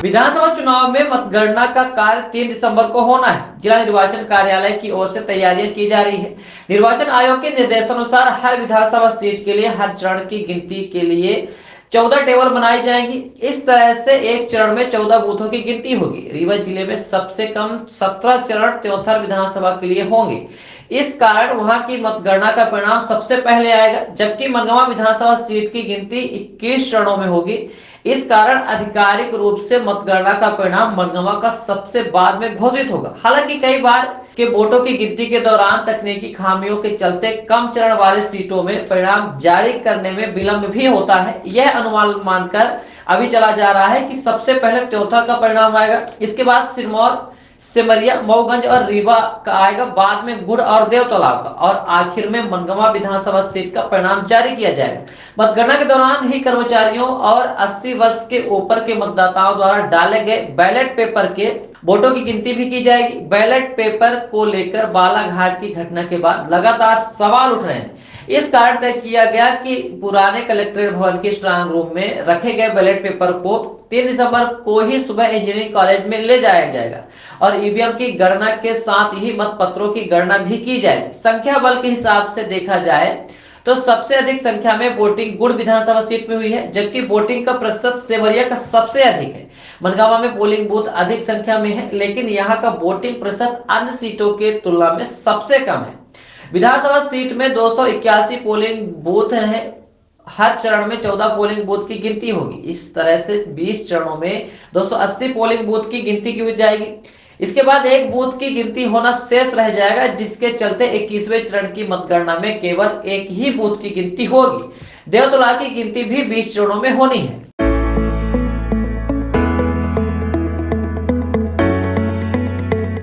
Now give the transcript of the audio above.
विधानसभा चुनाव में मतगणना का कार्य 3 दिसंबर को होना है। जिला निर्वाचन कार्यालय की ओर से तैयारियां की जा रही है। निर्वाचन आयोग के निर्देशानुसार हर विधानसभा सीट के लिए हर चरण की गिनती के लिए 14 टेबल बनाई जाएंगी। इस तरह से एक चरण में 14 बूथों की गिनती होगी। रीवा जिले में सबसे कम 17 चरण त्योंथर विधानसभा के लिए होंगे। इस कारण वहां की मतगणना का परिणाम सबसे पहले आएगा, जबकि मनगांव विधानसभा सीट की गिनती 21 चरणों में होगी। इस कारण आधिकारिक रूप से मतगणना का परिणाम मनगांव का सबसे बाद में घोषित होगा। हालांकि कई बार के वोटों की गिनती के दौरान तकनीकी खामियों के चलते कम चरण वाले सीटों में परिणाम जारी करने में विलंब भी होता है। यह अनुमान मानकर अभी चला जा रहा है कि सबसे पहले त्योथा का परिणाम आएगा, इसके बाद सिरमौर, सिमरिया, मऊगंज और रीवा का आएगा, बाद में गुड़ और देवतला का, और आखिर में मनगांव विधानसभा सीट का परिणाम जारी किया जाएगा। मतगणना के दौरान ही कर्मचारियों और 80 वर्ष के ऊपर के मतदाताओं द्वारा डाले गए बैलेट पेपर के वोटों की गिनती भी की जाएगी। बैलेट पेपर को लेकर बालाघाट की घटना के बाद लगातार सवाल उठ रहे हैं। इस कारण तय किया गया कि पुराने कलेक्ट्रेट भवन के स्ट्रांग रूम में रखे गए बैलेट पेपर को 3 दिसंबर को ही सुबह इंजीनियरिंग कॉलेज में ले जाया जाएगा और ईवीएम की गणना के साथ ही मतपत्रों की गणना भी की जाएगी। संख्या बल के हिसाब से देखा जाए तो सबसे अधिक संख्या में वोटिंग गुड़ विधानसभा सीट में हुई है, जबकि वोटिंग का प्रतिशत सेमरिया का सबसे अधिक है। मनगांव में पोलिंग बूथ अधिक संख्या में है, लेकिन यहाँ का वोटिंग प्रतिशत अन्य सीटों के तुलना में सबसे कम है। विधानसभा सीट में 281 पोलिंग बूथ हैं। हर चरण में 14 पोलिंग बूथ की गिनती होगी। इस तरह से 20 चरणों में 280 पोलिंग बूथ की गिनती की जाएगी। इसके बाद एक बूथ की गिनती होना शेष रह जाएगा, जिसके चलते 21वें चरण की मतगणना में केवल एक ही बूथ की गिनती होगी। देवतला की गिनती भी 20 चरणों में होनी है।